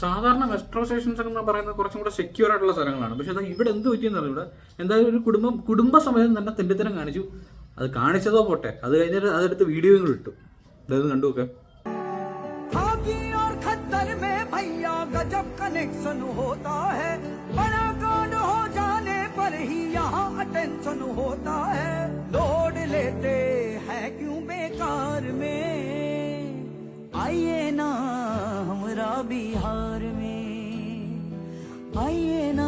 സാധാരണ metro stations എന്ന് പറയുന്നത് കുറച്ചും കൂടെ സെക്യൂർ ആയിട്ടുള്ള സ്ഥലങ്ങളാണ്. പക്ഷെ അത് ഇവിടെ എന്ത് പറ്റിയെന്ന് അറിഞ്ഞൂടെ. എന്തായാലും ഒരു കുടുംബസമേതം തന്നെ തെണ്ടിത്തരം കാണിച്ചു. അത് കാണിച്ചതോ പോട്ടെ, അത് കഴിഞ്ഞിട്ട് അതെടുത്ത് വീഡിയോയും കൂടെ ഇട്ടു. അതായത് കണ്ടു നോക്കാം. आइए ना हमरा बिहार में, आइए ना